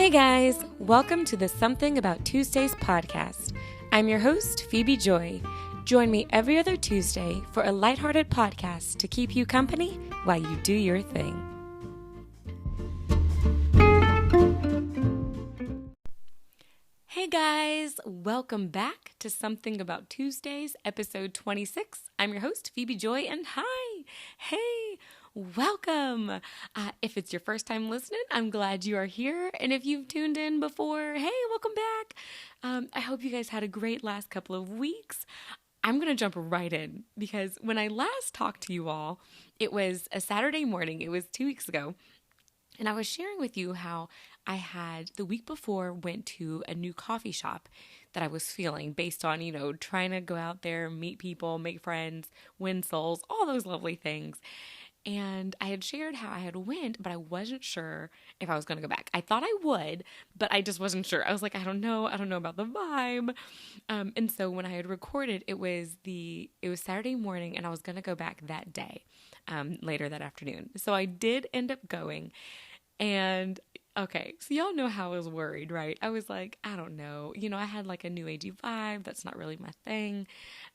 Hey guys, welcome to the Something About Tuesdays podcast. I'm your host, Phebe Joi. Join me every other Tuesday for a lighthearted podcast to keep you company while you do your thing. Hey guys, welcome back to Something About Tuesdays, episode 26. I'm your host, Phebe Joi, and hi! Hey! Welcome! If it's your first time listening, I'm glad you are here. And if you've tuned in before, hey, welcome back. I hope you guys had a great last couple of weeks. I'm going to jump right in because when I last talked to you all, it was a Saturday morning. It was 2 weeks ago. And I was sharing with you how I had the week before went to a new coffee shop that I was feeling based on, trying to go out there, meet people, make friends, win souls, all those lovely things. And I had shared how I had went, but I wasn't sure if I was going to go back. I thought I would, but I just wasn't sure. I was like, I don't know about the vibe. And so when I had recorded, it was Saturday morning, and I was going to go back that day, later that afternoon. So I did end up going. And okay, so y'all know how I was worried, right? I was like, I don't know. I had like a new agey vibe. That's not really my thing.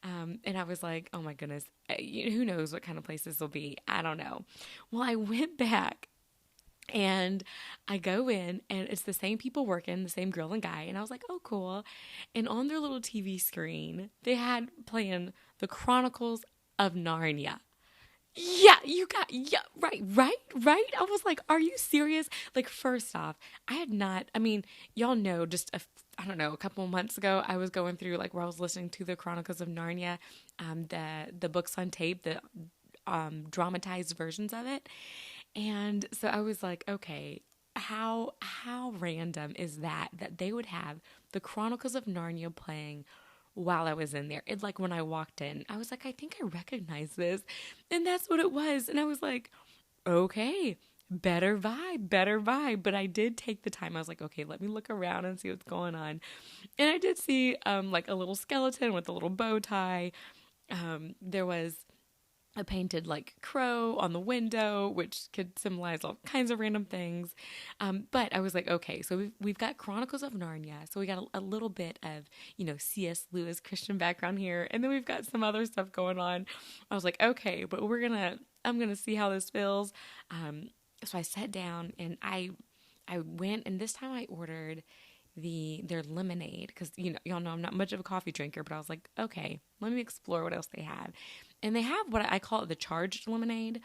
And I was like, oh my goodness, who knows what kind of place this will be? I don't know. Well, I went back and I go in and it's the same people working, the same girl and guy. And I was like, oh, cool. And on their little TV screen, they had playing The Chronicles of Narnia. Yeah, right. I was like, are you serious? Like, first off, y'all know a couple of months ago, I was going through like where I was listening to the Chronicles of Narnia, the books on tape, the dramatized versions of it. And so I was like, okay, how random is that they would have the Chronicles of Narnia playing while I was in there. It's like when I walked in, I was like, I think I recognize this. And that's what it was. And I was like, okay, better vibe. But I did take the time. I was like, okay, let me look around and see what's going on. And I did see like a little skeleton with a little bow tie. There was a painted like crow on the window, which could symbolize all kinds of random things. But I was like, okay, so we've got Chronicles of Narnia. So we got a little bit of, C.S. Lewis Christian background here. And then we've got some other stuff going on. I was like, okay, but I'm going to see how this feels. So I sat down and I went, and this time I ordered their lemonade because y'all know I'm not much of a coffee drinker, but I was like, okay, let me explore what else they have. And they have what I call it the charged lemonade.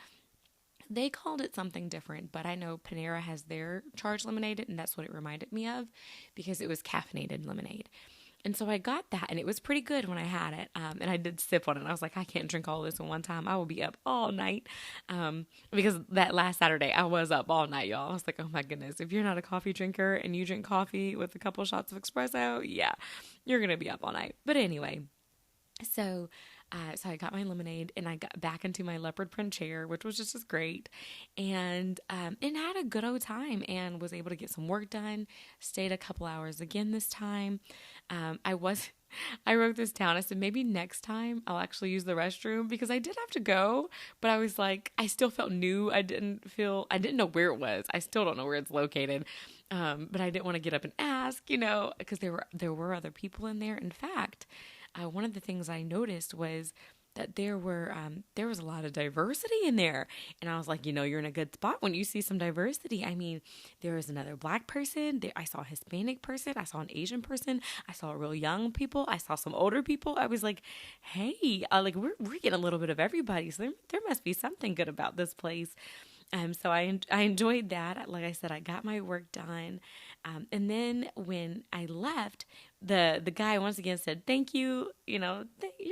They called it something different, but I know Panera has their charged lemonade, and that's what it reminded me of because it was caffeinated lemonade. And so I got that, and it was pretty good when I had it. And I did sip on it. I was like, I can't drink all this in one time. I will be up all night. Because that last Saturday, I was up all night, y'all. I was like, oh my goodness, if you're not a coffee drinker and you drink coffee with a couple shots of espresso, yeah, you're going to be up all night. But anyway, so I got my lemonade and I got back into my leopard print chair, which was just as great, and had a good old time and was able to get some work done. Stayed a couple hours again this time. I wrote this down. I said maybe next time I'll actually use the restroom because I did have to go, but I was like, I still felt new. I didn't know where it was. I still don't know where it's located. But I didn't want to get up and ask, because there were other people in there. In fact, one of the things I noticed was that there was a lot of diversity in there. And I was like, you're in a good spot when you see some diversity. I mean, there was another Black person. I saw a Hispanic person. I saw an Asian person. I saw real young people. I saw some older people. I was like, hey, we're getting a little bit of everybody. So there must be something good about this place. So I enjoyed that. Like I said, I got my work done. And then when I left, the guy once again said, thank you, you're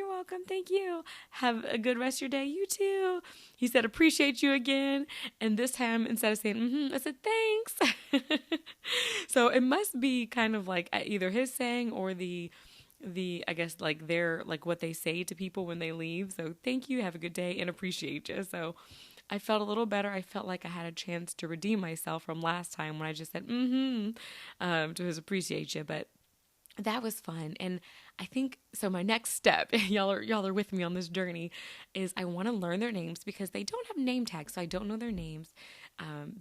welcome. Thank you. Have a good rest of your day. You too. He said, appreciate you again. And this time, instead of saying, I said, thanks. So it must be kind of like either his saying or the I guess like their, like what they say to people when they leave. So thank you. Have a good day and appreciate you. So I felt a little better. I felt like I had a chance to redeem myself from last time when I just said, to his appreciate you. But that was fun. And I think so. My next step, y'all are with me on this journey, is I want to learn their names because they don't have name tags, so I don't know their names.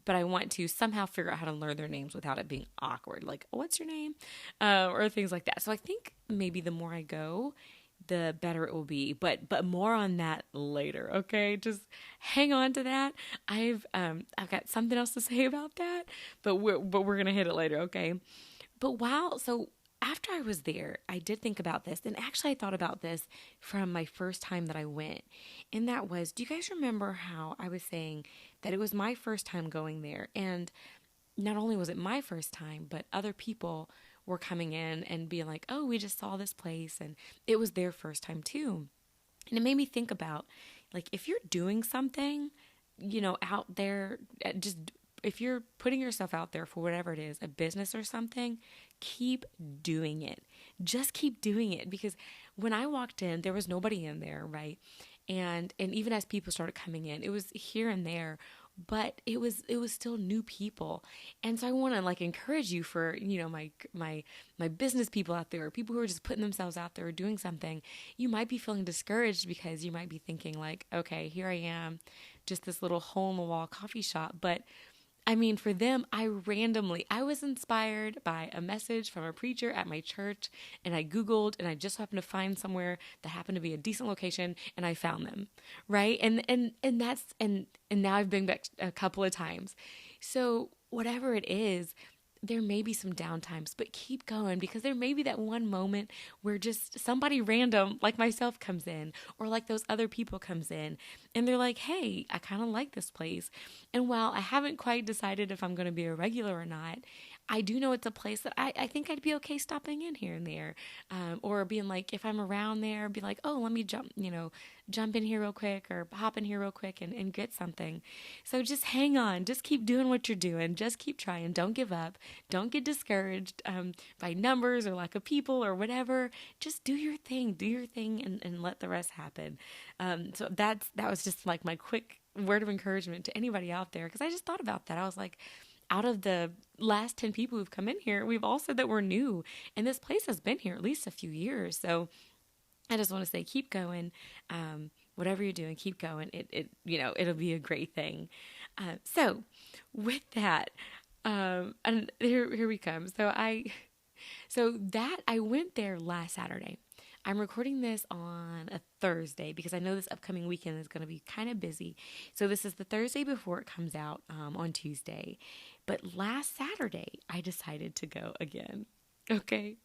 But I want to somehow figure out how to learn their names without it being awkward, like what's your name, or things like that. So I think maybe the more I go, the better it will be. But more on that later. Okay, just hang on to that. I've got something else to say about that, but we're gonna hit it later. Okay. But after I was there, I did think about this. And actually, I thought about this from my first time that I went. And that was, do you guys remember how I was saying that it was my first time going there? And not only was it my first time, but other people were coming in and being like, oh, we just saw this place. And it was their first time too. And it made me think about, like, if you're doing something, out there, just if you're putting yourself out there for whatever it is, a business or something, keep doing it. Just keep doing it. Because when I walked in, there was nobody in there, right? And even as people started coming in, it was here and there, but it was still new people. And so I want to like encourage you for, my business people out there, or people who are just putting themselves out there or doing something. You might be feeling discouraged because you might be thinking like, okay, here I am, just this little hole in the wall coffee shop. But I mean, for them, I was inspired by a message from a preacher at my church, and I Googled, and I just happened to find somewhere that happened to be a decent location, and I found them, right? And now I've been back a couple of times. So whatever it is, there may be some downtimes, but keep going, because there may be that one moment where just somebody random like myself comes in, or like those other people comes in, and they're like, hey, I kind of like this place. And while I haven't quite decided if I'm going to be a regular or not, I do know it's a place that I think I'd be okay stopping in here and there, or being like, if I'm around there, be like, oh, let me jump in here real quick, or hop in here real quick and get something. So just hang on, just keep doing what you're doing, just keep trying, don't give up, don't get discouraged by numbers or lack of people or whatever. Just do your thing, and let the rest happen. So that was just like my quick word of encouragement to anybody out there, because I just thought about that. I was like, out of the last 10 people who've come in here, we've all said that we're new, and this place has been here at least a few years. So I just want to say, keep going. Whatever you're doing, keep going. It'll be a great thing. So with that, and here we come. So I went there last Saturday. I'm recording this on a Thursday because I know this upcoming weekend is going to be kind of busy. So this is the Thursday before it comes out on Tuesday. But last Saturday, I decided to go again. Okay.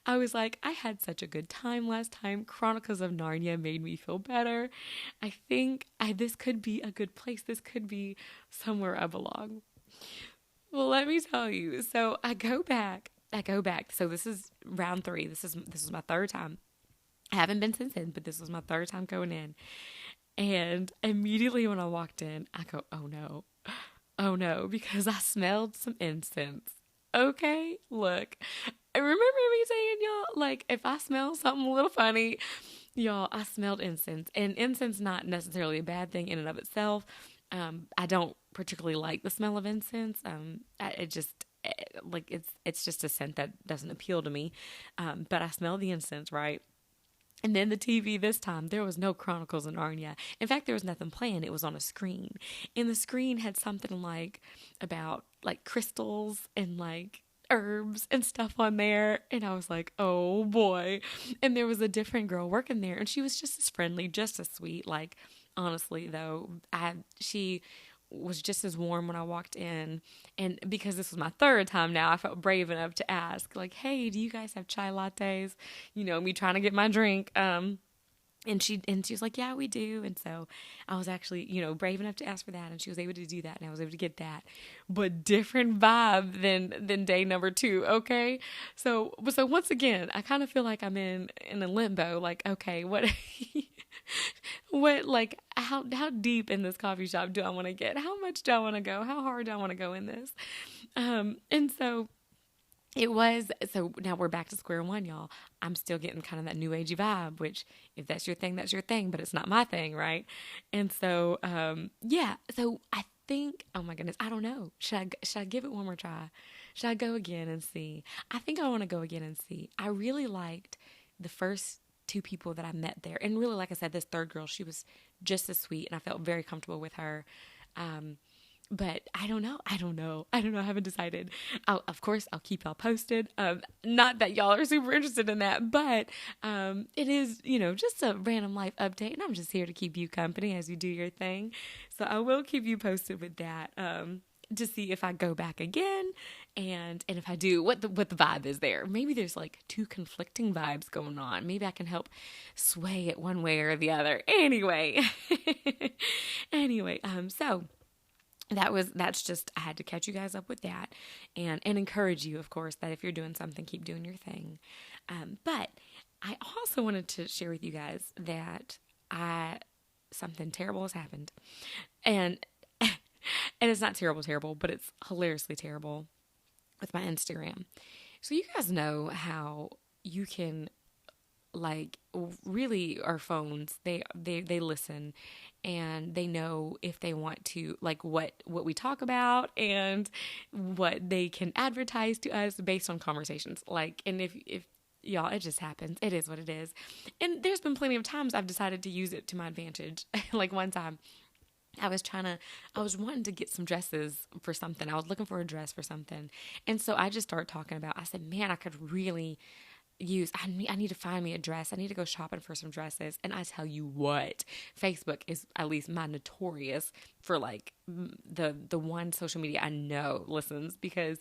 I was like, I had such a good time last time. Chronicles of Narnia made me feel better. I think this could be a good place. This could be somewhere I belong. Well, let me tell you. So I go back. So this is round 3. This is my third time. I haven't been since then, but this was my third time going in. And immediately when I walked in, I go, oh no, because I smelled some incense. Okay, look, I remember me saying, y'all, like, if I smell something a little funny, y'all, I smelled incense. And incense not necessarily a bad thing in and of itself. I don't particularly like the smell of incense. It's just a scent that doesn't appeal to me. But I smell the incense, right? And then the TV this time, there was no Chronicles of Narnia. In fact, there was nothing playing. It was on a screen. And the screen had something like about like crystals and like herbs and stuff on there. And I was like, oh boy. And there was a different girl working there, and she was just as friendly, just as sweet. Like, honestly though, she was just as warm when I walked in. And because this was my third time now, I felt brave enough to ask, like, hey, do you guys have chai lattes? Me trying to get my drink. And she was like, yeah, we do. And so I was actually, brave enough to ask for that, and she was able to do that, and I was able to get that. But different vibe than day number 2, okay? So once again, I kind of feel like I'm in a limbo, like, okay, what like, how deep in this coffee shop do I want to get? How much do I want to go? How hard do I want to go in this? And so now we're back to square one, y'all. I'm still getting kind of that new agey vibe, which if that's your thing, that's your thing, but it's not my thing, right? And so, so I think, oh my goodness, I don't know. Should I give it one more try? Should I go again and see? I think I want to go again and see. I really liked the first two people that I met there. And really, like I said, this third girl, she was just as sweet, and I felt very comfortable with her. But I don't know. I haven't decided. Of course, I'll keep y'all posted. Not that y'all are super interested in that, but it is, just a random life update. And I'm just here to keep you company as you do your thing. So I will keep you posted with that to see if I go back again. And if I do, what the vibe is there. Maybe there's like two conflicting vibes going on. Maybe I can help sway it one way or the other. Anyway. So that's just, I had to catch you guys up with that and encourage you, of course, that if you're doing something, keep doing your thing. But I also wanted to share with you guys that something terrible has happened, and it's not terrible, but it's hilariously terrible with my Instagram. So you guys know how you can, like, really, our phones, they listen, and they know if they want to, like, what we talk about and what they can advertise to us based on conversations. Like, and if y'all, it just happens. It is what it is. And there's been plenty of times I've decided to use it to my advantage. Like one time I was wanting to get some dresses for something. I was looking for a dress for something. And so I just started talking about, I said, man, I could really I need to find me a dress. I need to go shopping for some dresses. And I tell you what, Facebook is at least my notorious for, like, the one social media I know listens, because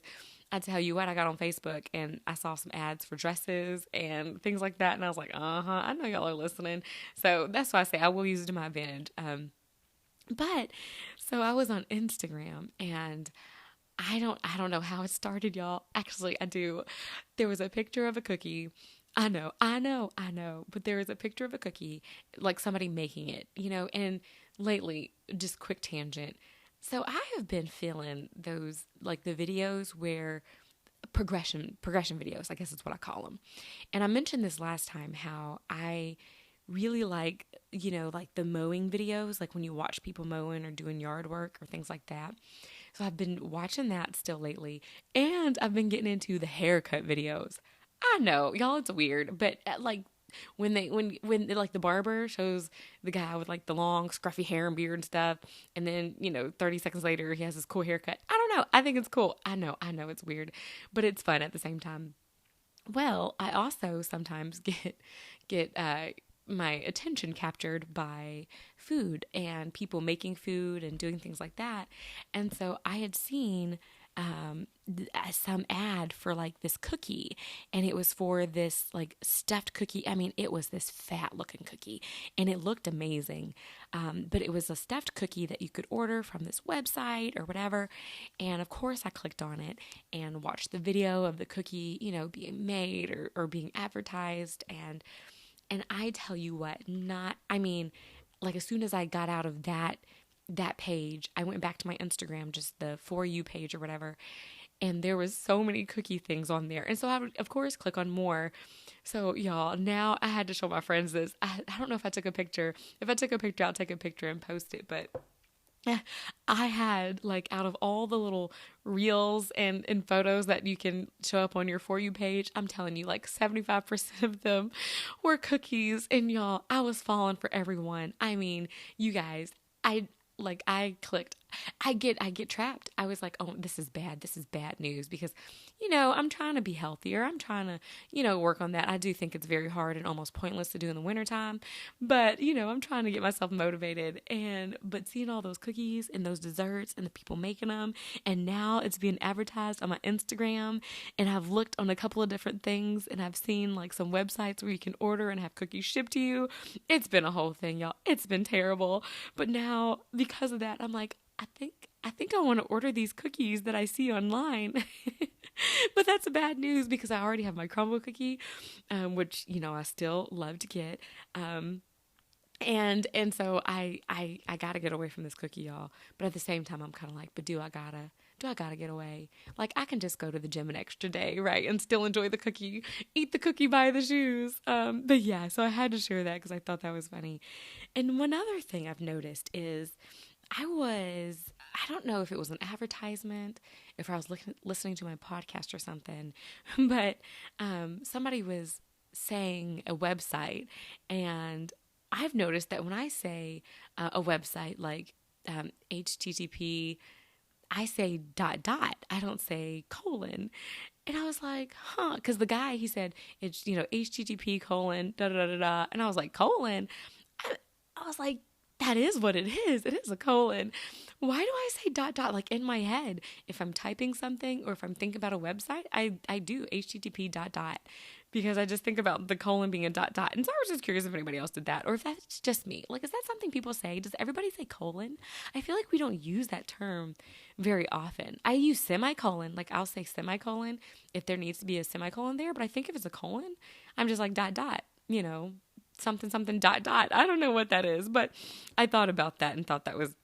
I tell you what, I got on Facebook and I saw some ads for dresses and things like that. And I was like, I know y'all are listening. So that's why I say I will use it to my advantage. But so I was on Instagram, and I don't know how it started, y'all. Actually, I do. There was a picture of a cookie. I know. But there was a picture of a cookie, like somebody making it, and lately, just quick tangent. So I have been feeling those, like, the videos where progression videos, I guess is what I call them. And I mentioned this last time, how I really like, like the mowing videos, like when you watch people mowing or doing yard work or things like that. So I've been watching that still lately, and I've been getting into the haircut videos. I know, y'all, it's weird, but like when like the barber shows the guy with, like, the long scruffy hair and beard and stuff, and then 30 seconds later he has this cool haircut. I don't know. I think it's cool. I know it's weird, but it's fun at the same time. Well, I also sometimes get my attention captured by food and people making food and doing things like that. And so I had seen some ad for, like, this cookie, and it was for this, like, stuffed cookie. I mean, it was this fat looking cookie, and it looked amazing. But it was a stuffed cookie that you could order from this website or whatever. And of course I clicked on it and watched the video of the cookie, being made or being advertised. And I tell you what, like, as soon as I got out of that page, I went back to my Instagram, just the For You page or whatever, and there was so many cookie things on there. And so I would, of course, click on more. So, y'all, now I had to show my friends this. I don't know if I took a picture. If I took a picture, I'll take a picture and post it, but I had, like, out of all the little reels and photos that you can show up on your For You page, I'm telling you, like, 75% of them were cookies. And y'all, I was falling for everyone. I mean, you guys, I clicked, I get trapped. I was like, oh, this is bad news, because, I'm trying to be healthier. I'm trying to, work on that. I do think it's very hard and almost pointless to do in the wintertime, but, I'm trying to get myself motivated. But seeing all those cookies and those desserts and the people making them, and now it's being advertised on my Instagram, and I've looked on a couple of different things, and I've seen, like, some websites where you can order and have cookies shipped to you. It's been a whole thing, y'all. It's been terrible. But now, because of that, I'm like, I think I want to order these cookies that I see online. But that's bad news, because I already have my crumble cookie, which, I still love to get. And so I gotta get away from this cookie, y'all. But at the same time, I'm kind of like, but do I gotta get away? Like, I can just go to the gym an extra day, right? And still enjoy the cookie, eat the cookie by the shoes. But yeah, so I had to share that because I thought that was funny. And one other thing I've noticed is I don't know if it was an advertisement, if I was listening to my podcast or something, but somebody was saying a website, and I've noticed that when I say a website like HTTP, I say ... I don't say colon. And I was like, huh, because the guy, he said, it's, HTTP colon, da da da da. And I was like, colon? I was like, that is what it is. It is a colon. Why do I say ... Like in my head, if I'm typing something or if I'm thinking about a website, I do HTTP ... because I just think about the colon being a ... And so I was just curious if anybody else did that or if that's just me. Like, is that something people say? Does everybody say colon? I feel like we don't use that term very often. I use semicolon. Like, I'll say semicolon if there needs to be a semicolon there. But I think if it's a colon, I'm just like ... something ... I don't know what that is, but I thought about that and thought that was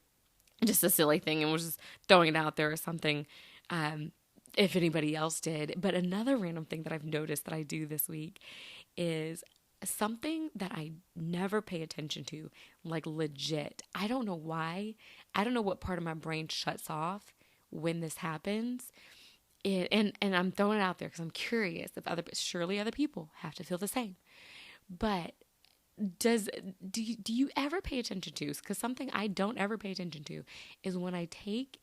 just a silly thing and was just throwing it out there or something. If anybody else did. But another random thing that I've noticed that I do this week is something that I never pay attention to, like legit. I don't know why. I don't know what part of my brain shuts off when this happens. And I'm throwing it out there because I'm curious if surely other people have to feel the same. But do you ever pay attention to, because something I don't ever pay attention to is when I take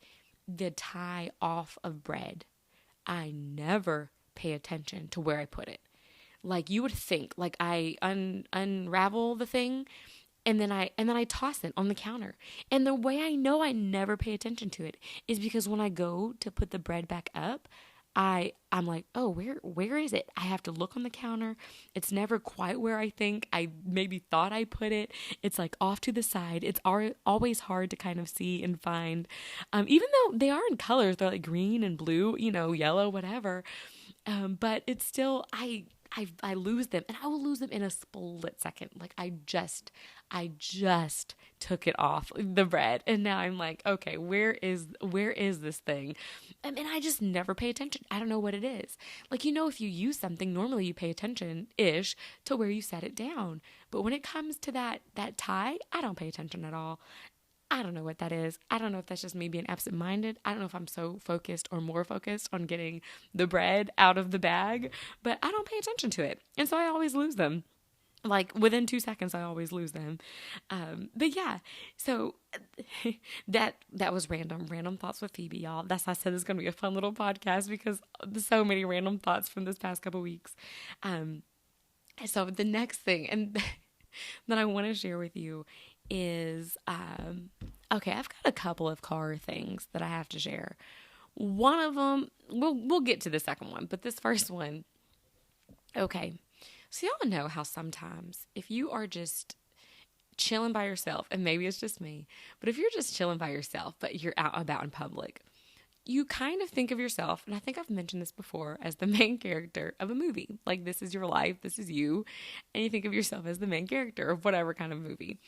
the tie off of bread, I never pay attention to where I put it. Like, you would think, like, I unravel the thing and then I toss it on the counter. And the way I know I never pay attention to it is because when I go to put the bread back up, I'm like, oh, where is it? I have to look on the counter. It's never quite where I think I maybe thought I put it. It's like off to the side. It's always hard to kind of see and find. Even though they are in colors, they're like green and blue, yellow, whatever. But it's still, I lose them, and I will lose them in a split second. Like, I just took it off the bread, and now I'm like, okay, where is this thing? And I just never pay attention. I don't know what it is. Like, if you use something, normally you pay attention-ish to where you set it down. But when it comes to that tie, I don't pay attention at all. I don't know what that is. I don't know if that's just me being absent-minded. I don't know if I'm so focused or more focused on getting the bread out of the bag, but I don't pay attention to it. And so I always lose them. Like, within 2 seconds, I always lose them. But yeah, so that was random thoughts with Phoebe, y'all. That's why I said it's going to be a fun little podcast because there's so many random thoughts from this past couple weeks. So the next thing and that I want to share with you is, okay, I've got a couple of car things that I have to share. One of them, we'll get to the second one, but this first one, okay. So y'all know how sometimes if you are just chilling by yourself, and maybe it's just me, but if you're just chilling by yourself, but you're out about in public, you kind of think of yourself, and I think I've mentioned this before, as the main character of a movie. Like, this is your life, this is you, and you think of yourself as the main character of whatever kind of movie.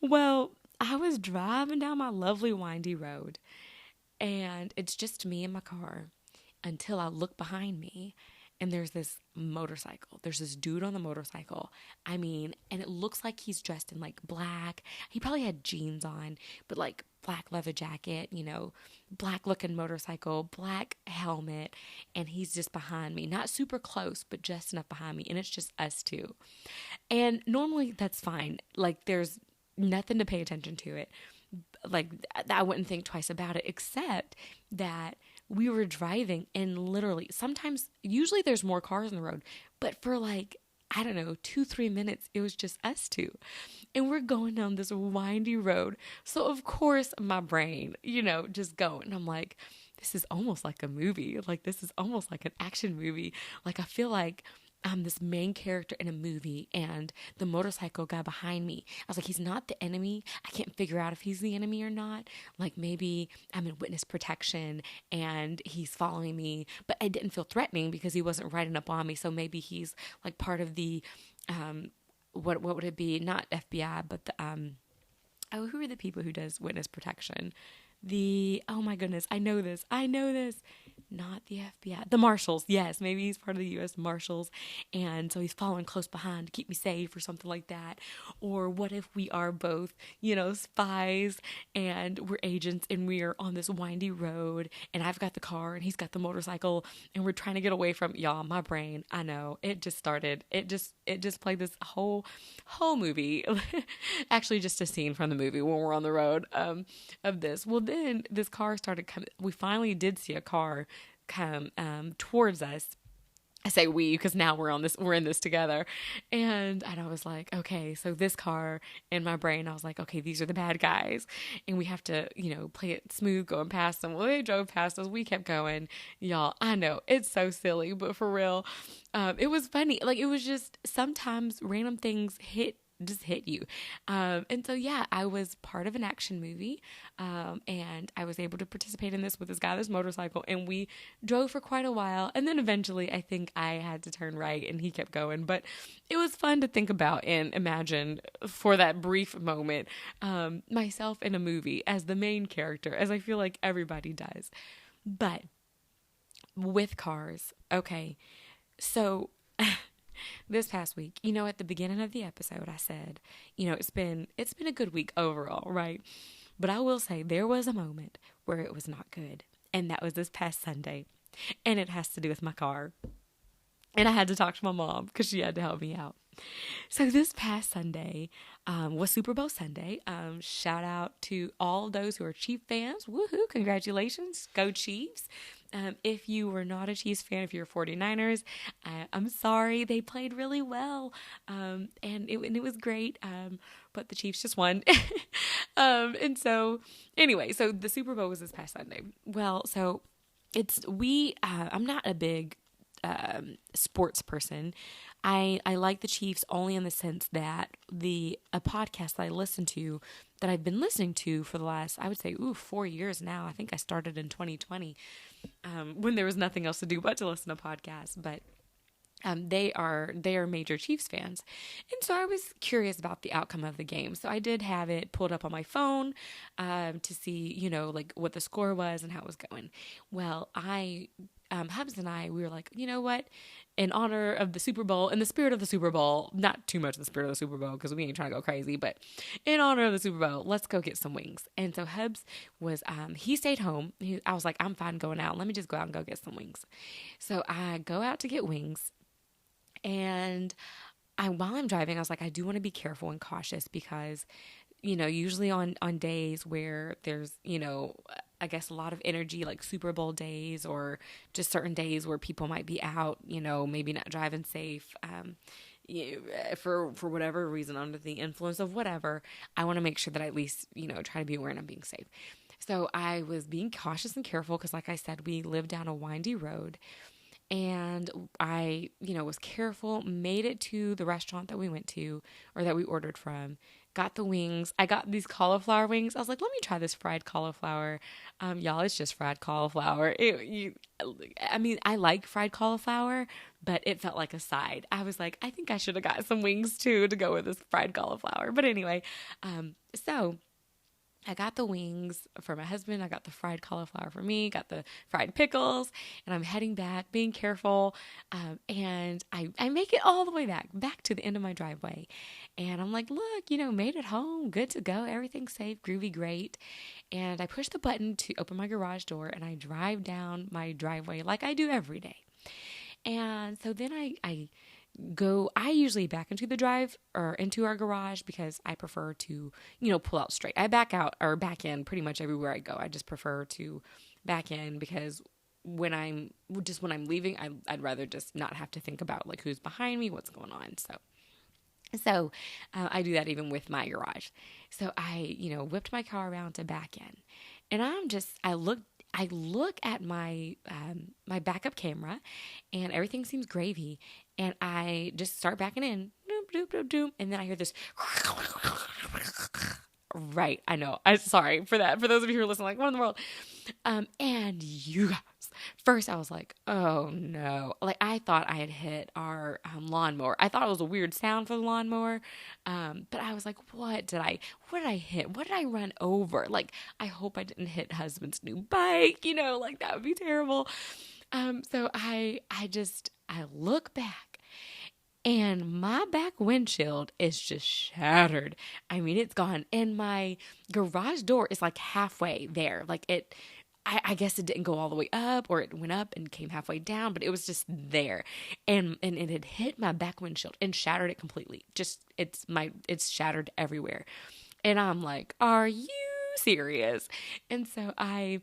Well, I was driving down my lovely windy road, and it's just me in my car until I look behind me, and there's this motorcycle. There's this dude on the motorcycle. And it looks like he's dressed in like black. He probably had jeans on, but like black leather jacket, black looking motorcycle, black helmet. And he's just behind me, not super close, but just enough behind me. And it's just us two. And normally that's fine. Like, there's nothing to pay attention to it. Like, I wouldn't think twice about it, except that we were driving and literally usually there's more cars on the road, but for like, I don't know, 2-3 minutes, it was just us two. And we're going down this windy road. So of course my brain, just going. And I'm like, this is almost like a movie. Like, this is almost like an action movie. Like, I feel like I'm this main character in a movie and the motorcycle guy behind me. I was like, he's not the enemy. I can't figure out if he's the enemy or not. Like, maybe I'm in witness protection and he's following me, but it didn't feel threatening because he wasn't riding up on me. So maybe he's like part of the, what would it be? Not FBI, but the, who are the people who does witness protection? Oh my goodness, I know this. not the FBI, the Marshals. Yes, maybe he's part of the U.S. Marshals. And so he's following close behind to keep me safe or something like that. Or what if we are both, spies and we're agents and we're on this windy road and I've got the car and he's got the motorcycle and we're trying to get away from y'all. My brain, I know, it just started. It just played this whole movie. Actually, just a scene from the movie when we're on the road of this. Well, then this car started coming. We finally did see a car come towards us. I say we because now we're in this together. And I was like, okay, so this car, in my brain, I was like, okay, these are the bad guys. And we have to, play it smooth going past them. Well, they drove past us. We kept going. Y'all, I know it's so silly, but for real, it was funny. Like, it was just sometimes random things hit you. And so, yeah, I was part of an action movie. And I was able to participate in this with this guy, this motorcycle, and we drove for quite a while. And then eventually I think I had to turn right and he kept going, but it was fun to think about and imagine for that brief moment, myself in a movie as the main character, as I feel like everybody does. But with cars, okay. So this past week, at the beginning of the episode, I said, it's been a good week overall, right? But I will say there was a moment where it was not good. And that was this past Sunday. And it has to do with my car. And I had to talk to my mom because she had to help me out. So this past Sunday was Super Bowl Sunday. Shout out to all those who are Chiefs fans. Woohoo, congratulations. Go Chiefs. If you were not a Chiefs fan, if you're 49ers, I'm sorry. They played really well. And it was great. But the Chiefs just won. And so anyway, so the Super Bowl was this past Sunday. Well, so I'm not a big sports person. I like the Chiefs only in the sense that a podcast that I listen to, that I've been listening to for the last, I would say, 4 years now. I think I started in 2020 when there was nothing else to do but to listen to podcasts. But they are major Chiefs fans. And so I was curious about the outcome of the game. So I did have it pulled up on my phone to see, like what the score was and how it was going. Well, Hubs and I, we were like, you know what? In honor of the Super Bowl, in the spirit of the Super Bowl, not too much the spirit of the Super Bowl because we ain't trying to go crazy, but in honor of the Super Bowl, let's go get some wings. And so Hubs was, he stayed home. I was like, I'm fine going out. Let me just go out and go get some wings. So I go out to get wings. And while I'm driving, I was like, I do want to be careful and cautious because, usually on days where there's, I guess a lot of energy, like Super Bowl days or just certain days where people might be out, maybe not driving safe, for whatever reason, under the influence of whatever, I want to make sure that I at least, try to be aware and I'm being safe. So I was being cautious and careful because, like I said, we live down a windy road. And I, was careful, made it to the restaurant that we went to or that we ordered from, got the wings. I got these cauliflower wings. I was like, let me try this fried cauliflower. Y'all, it's just fried cauliflower. I like fried cauliflower, but it felt like a side. I was like, I think I should have got some wings too to go with this fried cauliflower. But anyway, so I got the wings for my husband. I got the fried cauliflower for me, got the fried pickles, and I'm heading back, being careful. And I make it all the way back to the end of my driveway. And I'm like, look, made it home, good to go. Everything's safe, groovy, great. And I push the button to open my garage door and I drive down my driveway like I do every day. And so then I usually back into the drive or into our garage because I prefer to, pull out straight. I back out or back in pretty much everywhere I go. I just prefer to back in because when I'm leaving, I'd rather just not have to think about like who's behind me, what's going on. So I do that even with my garage. So I, whipped my car around to back in, and I look at my my backup camera, and everything seems gravy, and I just start backing in, doop, doop, doop, doop, and then I hear this, Right. I know. I'm sorry for that. For those of you who are listening, like, what in the world? And you guys, first I was like, oh no. Like, I thought I had hit our lawnmower. I thought it was a weird sound for the lawnmower. But I was like, what did I hit? What did I run over? Like, I hope I didn't hit husband's new bike, like that would be terrible. So I look back, and my back windshield is just shattered. I mean, it's gone. And my garage door is like halfway there. Like I guess it didn't go all the way up, or it went up and came halfway down, but it was just there. And it had hit my back windshield and shattered it completely. Just, it's shattered everywhere. And I'm like, are you serious? And so I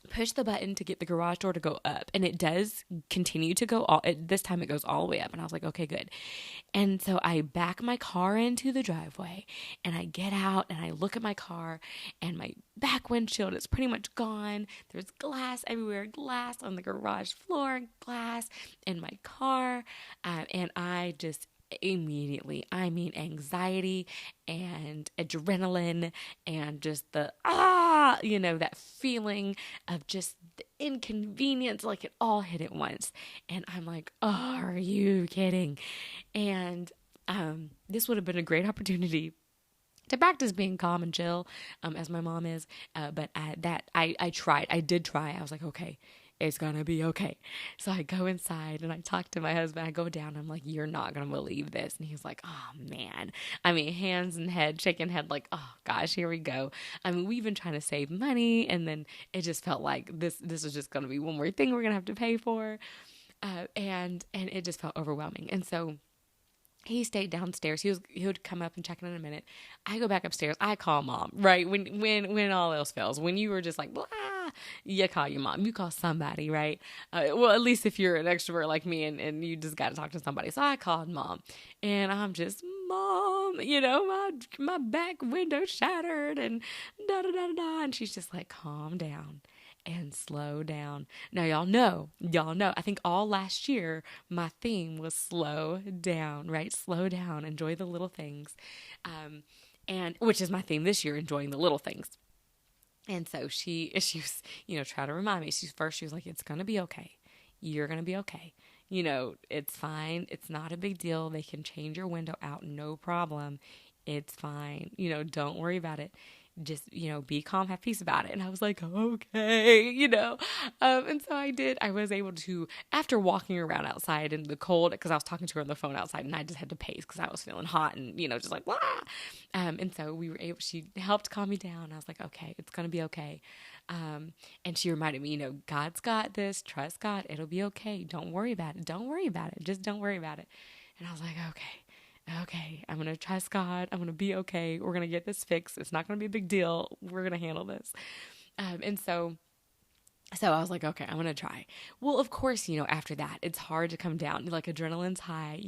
push the button to get the garage door to go up, and it does continue to go this time it goes all the way up, and I was like, okay, good. And so I back my car into the driveway, and I get out and I look at my car, and my back windshield is pretty much gone. There's glass everywhere, glass on the garage floor, glass in my car, and I just immediately, I mean, anxiety and adrenaline and just that feeling of just the inconvenience, like it all hit at once. And I'm like, oh, are you kidding? And this would have been a great opportunity to practice being calm and chill, as my mom is. But I tried. I did try. I was like, okay, it's gonna be okay. So I go inside and I talk to my husband. I go down. I'm like, you're not gonna believe this. And he's like, oh man. I mean, hands and head, shaking head, like, oh gosh, here we go. I mean, we've been trying to save money, and then it just felt like this is just gonna be one more thing we're gonna have to pay for. And it just felt overwhelming. And so he stayed downstairs. He would come up and check in a minute. I go back upstairs. I call mom, right? When all else fails, when you were just like, blah, you call your mom. You call somebody, right? Well, at least if you're an extrovert like me and you just got to talk to somebody. So I called mom, and I'm just, mom, my back window shattered and da da da da. And she's just like, calm down and slow down. Now, y'all know, I think all last year, my theme was slow down, right? Slow down, enjoy the little things. And which is my theme this year, enjoying the little things. And so she was, trying to remind me. She was like, it's going to be okay. You're going to be okay. It's fine. It's not a big deal. They can change your window out. No problem. It's fine. Don't worry about it. Just, be calm, have peace about it. And I was like, okay, and so I did. I was able to, after walking around outside in the cold, because I was talking to her on the phone outside, and I just had to pace because I was feeling hot and, just like, blah. And so she helped calm me down. I was like, okay, it's going to be okay. And she reminded me, God's got this, trust God, it'll be okay. Don't worry about it. Don't worry about it. Just don't worry about it. And I was like, okay, I'm going to trust God. I'm going to be okay. We're going to get this fixed. It's not going to be a big deal. We're going to handle this. And so I was like, okay, I'm going to try. Well, of course, after that, it's hard to come down. Like, adrenaline's high,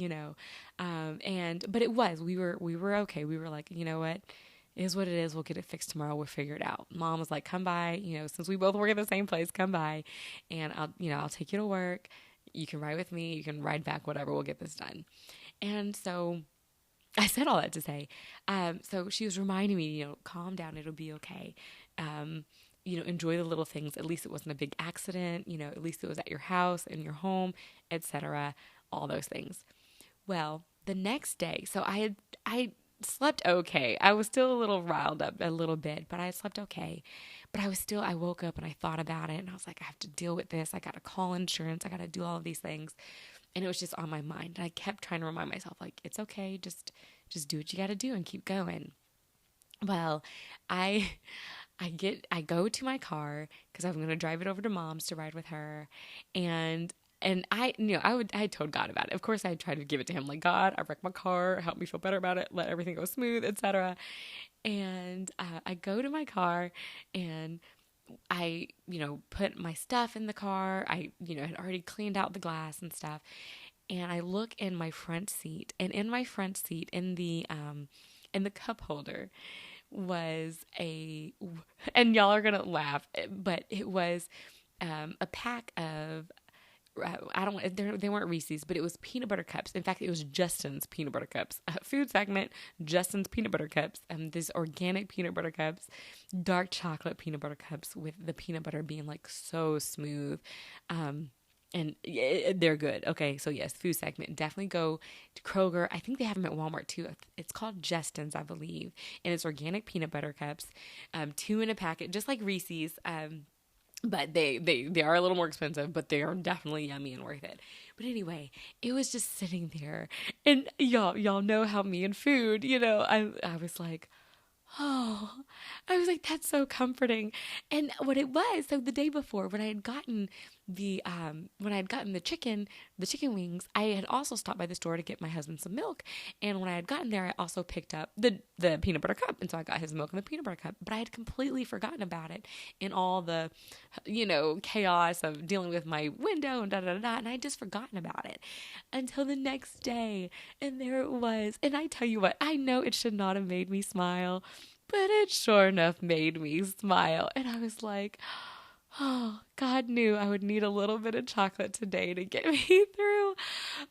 but it was, we were okay. We were like, you know what? It is what it is. We'll get it fixed tomorrow. We'll figure it out. Mom was like, come by, since we both work at the same place, come by, and I'll take you to work. You can ride with me. You can ride back, whatever. We'll get this done. And so I said all that to say, so she was reminding me, calm down, it'll be okay. Enjoy the little things. At least it wasn't a big accident, at least it was at your house, in your home, etc. All those things. Well, the next day, so I slept okay. I was still a little riled up a little bit, but I slept okay. But I woke up and I thought about it, and I was like, I have to deal with this. I got to call insurance. I got to do all of these things. And it was just on my mind. And I kept trying to remind myself, like, it's okay. Just do what you got to do and keep going. Well, I go to my car because I'm going to drive it over to Mom's to ride with her. And I told God about it. Of course, I tried to give it to him. Like, God, I wrecked my car. Help me feel better about it. Let everything go smooth, etc. And I go to my car, and I, put my stuff in the car. I, had already cleaned out the glass and stuff. And I look in my front seat, and in my front seat, in the cup holder was and y'all are going to laugh, but it was a pack of I don't, they weren't Reese's, but it was peanut butter cups. In fact, it was Justin's peanut butter cups. Food segment, Justin's peanut butter cups. These organic peanut butter cups, dark chocolate peanut butter cups with the peanut butter being like so smooth. And they're good. Okay, so yes, food segment. Definitely go to Kroger. I think they have them at Walmart too. It's called Justin's, I believe. And it's organic peanut butter cups, 2 in a packet, just like Reese's. But they are a little more expensive, but they are definitely yummy and worth it. But anyway, it was just sitting there. And y'all know how me and food, I was like, oh, I was like, that's so comforting. And what it was, so the day before when I had gotten the chicken wings, I had also stopped by the store to get my husband some milk. And when I had gotten there, I also picked up the peanut butter cup. And so I got his milk and the peanut butter cup, but I had completely forgotten about it in all the, chaos of dealing with my window and and I had just forgotten about it until the next day. And there it was. And I tell you what, I know it should not have made me smile, but it sure enough made me smile. And I was like, oh, God knew I would need a little bit of chocolate today to get me through.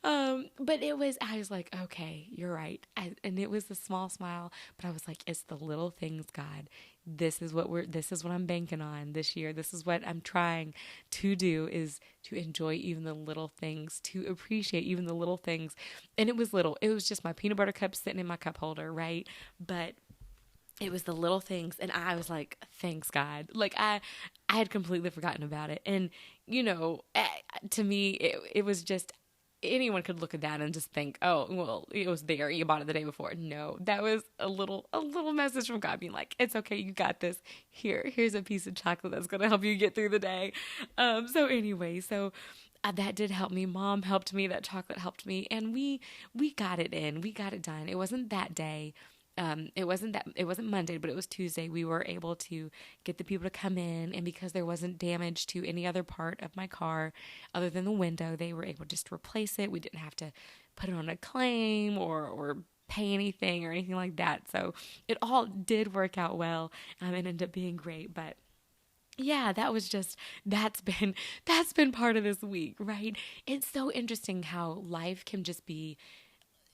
But I was like, okay, you're right. And it was a small smile, but I was like, it's the little things, God. This is what I'm banking on this year. This is what I'm trying to do, is to enjoy even the little things, to appreciate even the little things. And it was little. It was just my peanut butter cup sitting in my cup holder, right? But it was the little things, and I was like, thanks, God. Like, I had completely forgotten about it. And, to me, it was just, anyone could look at that and just think, oh, well, it was there. You bought it the day before. No, that was a little message from God being like, it's okay. You got this. Here's a piece of chocolate that's going to help you get through the day. So anyway, that did help me. Mom helped me. That chocolate helped me. And we got it in. We got it done. It wasn't that day. It wasn't Monday, but it was Tuesday. We were able to get the people to come in, and because there wasn't damage to any other part of my car other than the window, they were able just to replace it. We didn't have to put it on a claim or pay anything or anything like that. So it all did work out well, and ended up being great. But yeah, that's been part of this week, right? It's so interesting how life can just be,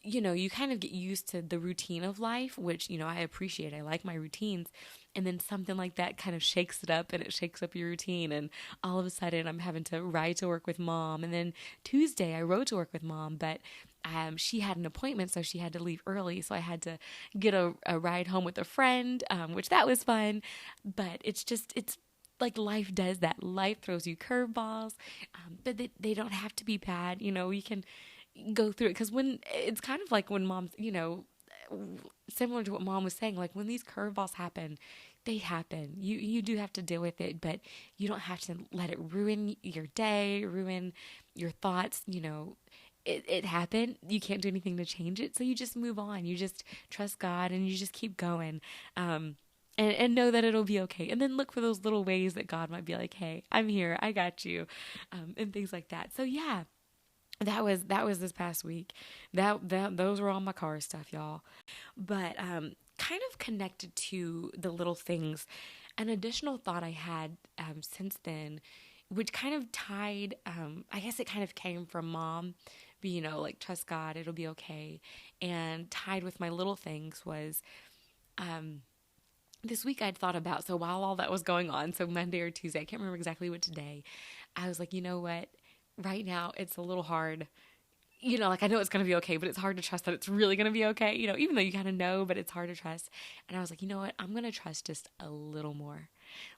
you kind of get used to the routine of life, which, I appreciate. I like my routines. And then something like that kind of shakes it up, and it shakes up your routine. And all of a sudden I'm having to ride to work with Mom. And then Tuesday I rode to work with Mom, but she had an appointment, so she had to leave early. So I had to get a ride home with a friend, which that was fun. But it's like life does that. Life throws you curveballs, but they don't have to be bad. You can go through it, because when it's kind of like when Mom's, similar to what Mom was saying, like when these curveballs happen, they happen. You do have to deal with it, but you don't have to let it ruin your day, ruin your thoughts. It happened. You can't do anything to change it, so you just move on. You just trust God, and you just keep going. And know that it'll be okay. And then look for those little ways that God might be like, hey, I'm here, I got you, and things like that. So yeah. That was this past week. Those were all my car stuff, y'all. But kind of connected to the little things, an additional thought I had since then, which kind of tied. I guess it kind of came from Mom, but like, trust God, it'll be okay, and tied with my little things was. This week I'd thought about, so while all that was going on, so Monday or Tuesday, I can't remember exactly which day, I was like, you know what? Right now it's a little hard, like I know it's going to be okay, but it's hard to trust that it's really going to be okay, even though you kind of know, but it's hard to trust. And I was like, you know what? I'm going to trust just a little more.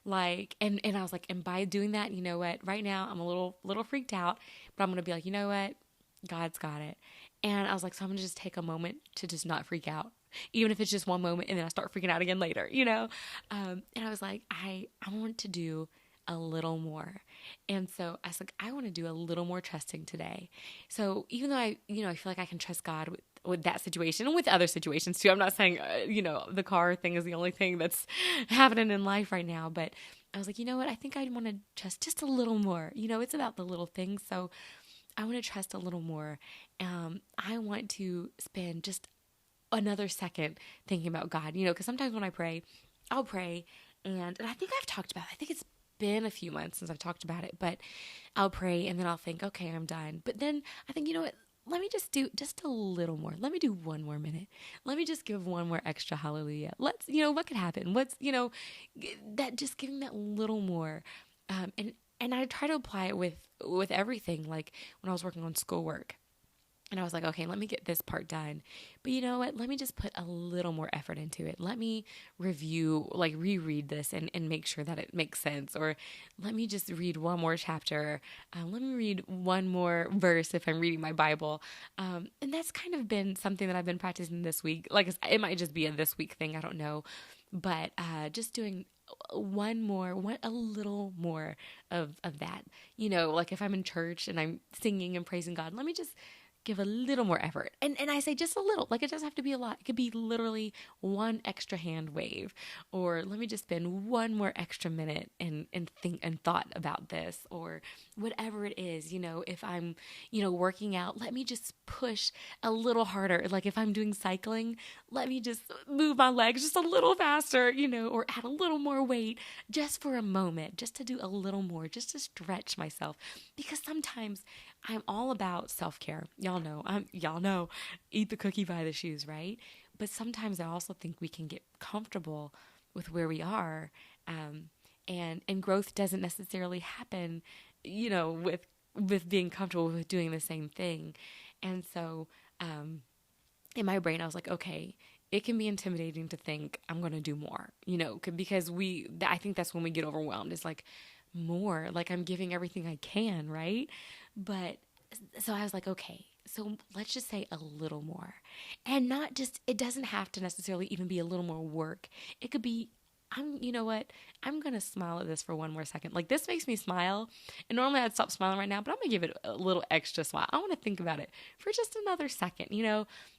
Like, and I was like, and by doing that, you know what? Right now I'm a little freaked out, but I'm going to be like, you know what? God's got it. And I was like, so I'm going to just take a moment to just not freak out, even if it's just one moment, and then I start freaking out again later, And I was like, I want to do a little more. And so I was like, I want to do a little more trusting today. So even though I feel like I can trust God with that situation and with other situations too. I'm not saying, the car thing is the only thing that's happening in life right now, but I was like, you know what? I think I want to trust just a little more. It's about the little things. So I want to trust a little more. I want to spend just another second thinking about God, because sometimes when I pray, I'll pray. And I think I've talked about it. I think it's been a few months since I've talked about it, but I'll pray and then I'll think, okay, I'm done. But then I think, you know what? Let me just do just a little more. Let me do one more minute. Let me just give one more extra hallelujah. Let's, what could happen? What's, that just giving that little more. And I try to apply it with everything. Like when I was working on schoolwork, and I was like, okay, let me get this part done. But you know what? Let me just put a little more effort into it. Let me reread this and make sure that it makes sense. Or let me just read one more chapter. Let me read one more verse if I'm reading my Bible. And that's kind of been something that I've been practicing this week. Like it might just be a this week thing. I don't know. But just doing a little more of that. Like if I'm in church and I'm singing and praising God, let me just give a little more effort. And I say just a little, like it doesn't have to be a lot. It could be literally one extra hand wave, or let me just spend one more extra minute and think and thought about this, or whatever it is. If I'm, working out, let me just push a little harder. Like if I'm doing cycling, let me just move my legs just a little faster, or add a little more weight just for a moment, just to do a little more, just to stretch myself. Because sometimes I'm all about self-care. Y'all know, eat the cookie, buy the shoes, right? But sometimes I also think we can get comfortable with where we are. And growth doesn't necessarily happen, with being comfortable with doing the same thing. And so, in my brain, I was like, okay, it can be intimidating to think I'm going to do more, because I think that's when we get overwhelmed. It's like more, like I'm giving everything I can, right? But so I was like, okay, so let's just say a little more, and not just, it doesn't have to necessarily even be a little more work. It could be, you know what? I'm going to smile at this for one more second. Like this makes me smile. And normally I'd stop smiling right now, but I'm going to give it a little extra smile. I want to think about it for just another second.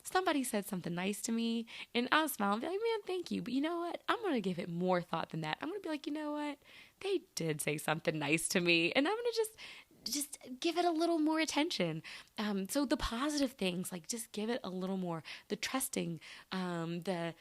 Somebody said something nice to me and I'll smile and be like, man, thank you. But you know what? I'm going to give it more thought than that. I'm going to be like, you know what? They did say something nice to me, and I'm going to just give it a little more attention. So the positive things, like just give it a little more. The trusting, the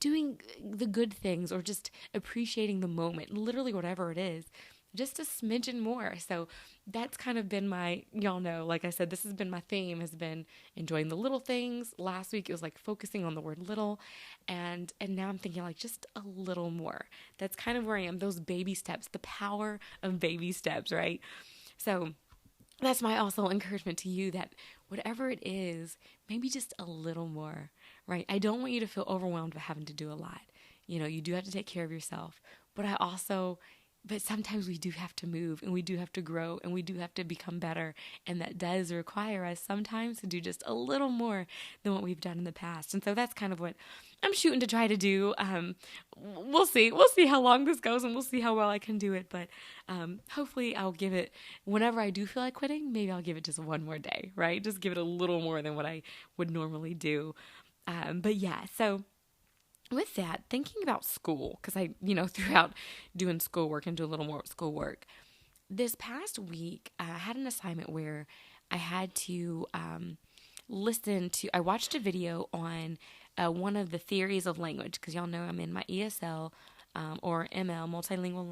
doing the good things, or just appreciating the moment, literally whatever it is, just a smidgen more. So that's kind of been like I said, this has been my theme, has been enjoying the little things. Last week it was like focusing on the word little, and now I'm thinking like just a little more. That's kind of where I am. Those baby steps, the power of baby steps, right? So that's my also encouragement to you, that whatever it is, maybe just a little more, right? I don't want you to feel overwhelmed by having to do a lot. You do have to take care of yourself, but sometimes we do have to move, and we do have to grow, and we do have to become better. And that does require us sometimes to do just a little more than what we've done in the past. And so that's kind of what I'm shooting to try to do. We'll see. We'll see how long this goes, and we'll see how well I can do it. But hopefully I'll give it, whenever I do feel like quitting, maybe I'll give it just one more day, right? Just give it a little more than what I would normally do. But yeah, so with that, thinking about school, because I, throughout doing schoolwork and do a little more schoolwork, this past week, I had an assignment where I had to I watched a video on one of the theories of language, because y'all know I'm in my ESL or ML, multilingual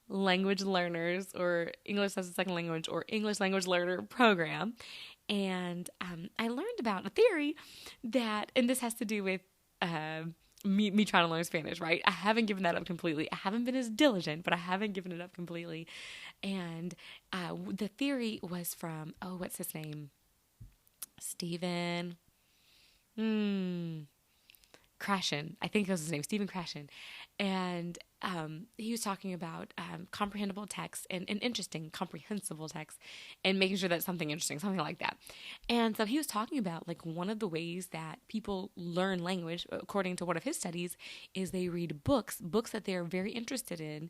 language learners, or English as a second language, or English language learner program. And I learned about a theory that, and this has to do with me trying to learn Spanish, right? I haven't given that up completely. I haven't been as diligent, but I haven't given it up completely. And the theory was from, what's his name? Stephen Krashen. I think that was his name, Stephen Krashen. And he was talking about comprehensible text and interesting, comprehensible text, and making sure that's something interesting, something like that. And so he was talking about like one of the ways that people learn language, according to one of his studies, is they read books that they're very interested in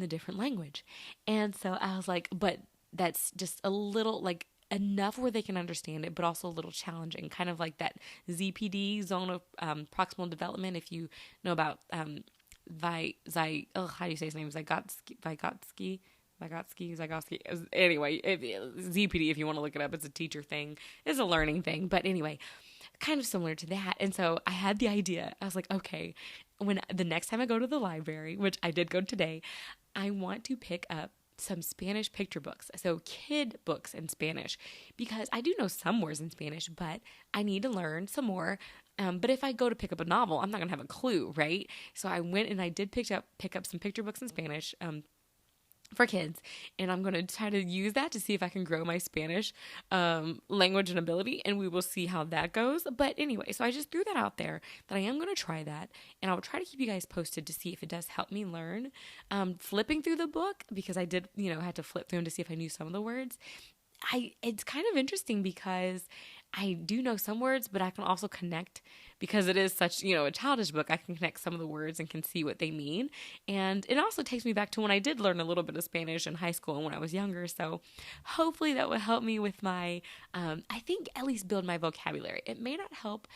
the different language. And so I was like, but that's just a little like enough where they can understand it, but also a little challenging, kind of like that ZPD, zone of proximal development. If you know about how do you say his name? Vygotsky. Anyway, ZPD, if you want to look it up, it's a teacher thing. It's a learning thing. But anyway, kind of similar to that. And so I had the idea. I was like, okay, when the next time I go to the library, which I did go today, I want to pick up some Spanish picture books. So kid books in Spanish, because I do know some words in Spanish, but I need to learn some more. But if I go to pick up a novel, I'm not going to have a clue, right? So I went and I did pick up some picture books in Spanish, for kids, and I'm going to try to use that to see if I can grow my Spanish language and ability, and we will see how that goes. But anyway, so I just threw that out there that I am going to try that, and I'll try to keep you guys posted to see if it does help me learn. Flipping through the book, because I did, had to flip through them to see if I knew some of the words. It's kind of interesting because I do know some words, but I can also connect, because it is such, a childish book. I can connect some of the words and can see what they mean. And it also takes me back to when I did learn a little bit of Spanish in high school and when I was younger. So hopefully that will help me with my, I think at least build my vocabulary. It may not help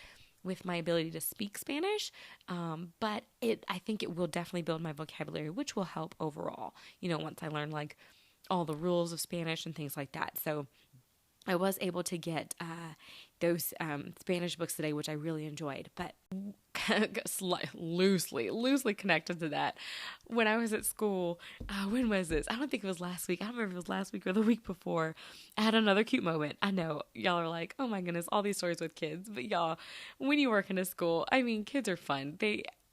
with my ability to speak Spanish, but I think it will definitely build my vocabulary, which will help overall, once I learn like all the rules of Spanish and things like that. So I was able to get those Spanish books today, which I really enjoyed. But loosely connected to that, when I was at school, when was this? I don't think it was last week. I don't remember if it was last week or the week before. I had another cute moment. I know y'all are like, oh my goodness, all these stories with kids. But y'all, when you work in a school, kids are fun.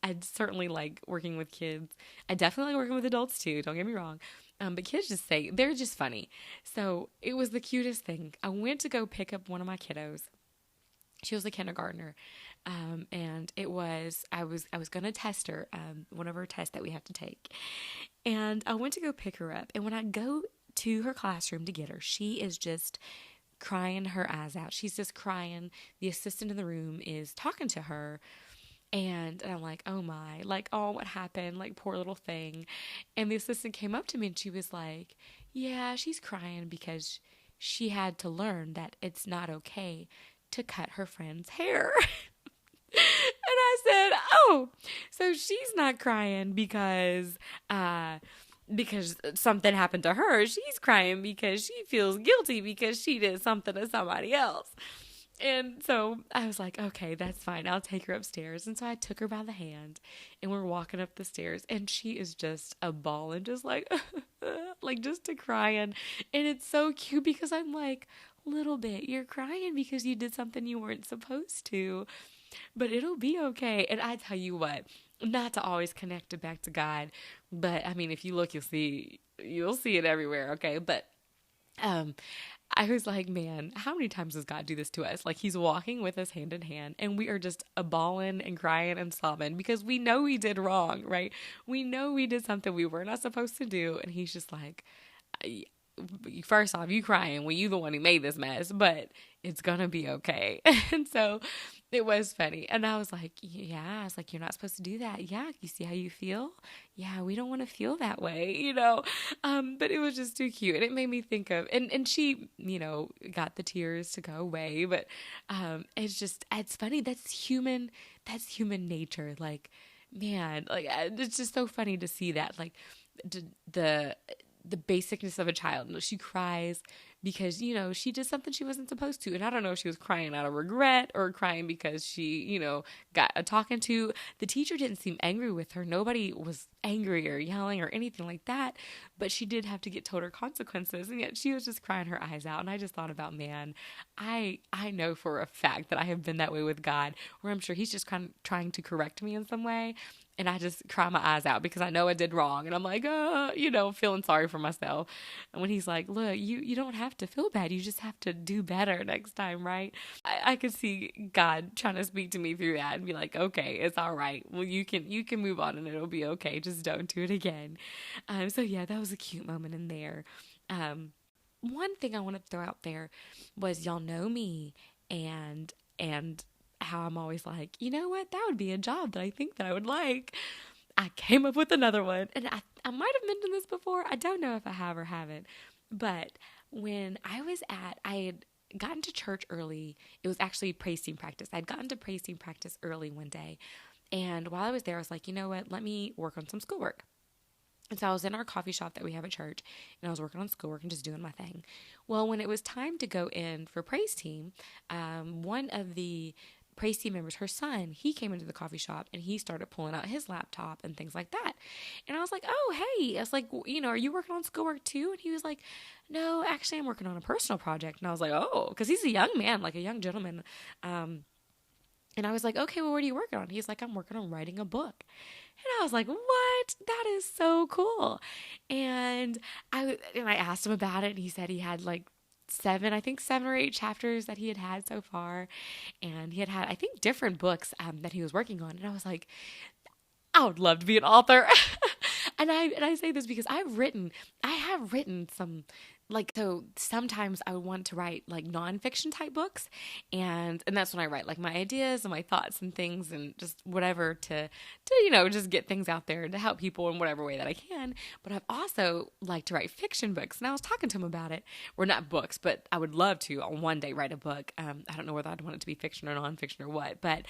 I certainly like working with kids. I definitely like working with adults too. Don't get me wrong. But kids they're just funny. So it was the cutest thing. I went to go pick up one of my kiddos. She was a kindergartner. And I was going to test her, one of her tests that we have to take. And I went to go pick her up. And when I go to her classroom to get her, she is just crying her eyes out. She's just crying. The assistant in the room is talking to her. And I'm like, oh my, like, oh, what happened? Like, poor little thing. And the assistant came up to me and she was like, yeah, she's crying because she had to learn that it's not okay to cut her friend's hair. And I said, oh, so she's not crying because something happened to her. She's crying because she feels guilty because she did something to somebody else. And so I was like, okay, that's fine. I'll take her upstairs. And so I took her by the hand and we're walking up the stairs and she is just a ball and just like, like just a crying. And it's so cute because I'm like, little bit, you're crying because you did something you weren't supposed to, but it'll be okay. And I tell you what, not to always connect it back to God, but if you look, you'll see it everywhere. Okay. But, I was like, man, how many times does God do this to us? Like he's walking with us hand in hand and we are just a-bawling and crying and sobbing because we know we did wrong, right? We know we did something we were not supposed to do. And he's just like, first off, you crying when you the one who made this mess, but it's gonna be okay. And so it was funny. And I was like, you're not supposed to do that. Yeah, you see how you feel? Yeah, we don't want to feel that way, But it was just too cute. And it made me think of, and she, got the tears to go away. But it's funny. That's human nature. Like, man, like, it's just so funny to see that. Like, the basicness of a child. She cries because, she did something she wasn't supposed to. And I don't know if she was crying out of regret or crying because she, got a talking to. The teacher didn't seem angry with her. Nobody was angry or yelling or anything like that. But she did have to get told her consequences. And yet she was just crying her eyes out. And I just thought about, man, I know for a fact that I have been that way with God, where I'm sure he's just kind of trying to correct me in some way. And I just cry my eyes out because I know I did wrong. And I'm like, feeling sorry for myself. And when he's like, look, you don't have to feel bad. You just have to do better next time, right? I could see God trying to speak to me through that and be like, okay, it's all right. Well, you can move on and it'll be okay. Just don't do it again. So yeah, that was a cute moment in there. One thing I want to throw out there was, y'all know me and how I'm always like, you know what, that would be a job that I think that I would like. I came up with another one, and I might have mentioned this before. I don't know if I have or haven't, but when I had gotten to church early. It was actually praise team practice. I'd gotten to praise team practice early one day, and while I was there, I was like, you know what, let me work on some schoolwork. And so I was in our coffee shop that we have at church, and I was working on schoolwork and just doing my thing. Well, when it was time to go in for praise team, one of the praise team members, her son, he came into the coffee shop and he started pulling out his laptop and things like that. And I was like, oh, hey. I was like, are you working on schoolwork too? And he was like, no, actually, I'm working on a personal project. And I was like, oh, because he's a young man, like a young gentleman. And I was like, okay, well, what are you working on? He's like, I'm working on writing a book. And I was like, what? That is so cool. And I asked him about it, and he said he had like seven or eight chapters that he had so far. And he had, I think, different books that he was working on. And I was like, I would love to be an author. And I say this because I have written some, like, so sometimes I want to write like nonfiction type books, and that's when I write like my ideas and my thoughts and things and just whatever to just get things out there to help people in whatever way that I can. But I've also liked to write fiction books, and I was talking to him about it. Or not books, but I would love to one day write a book. I don't know whether I'd want it to be fiction or nonfiction or what, but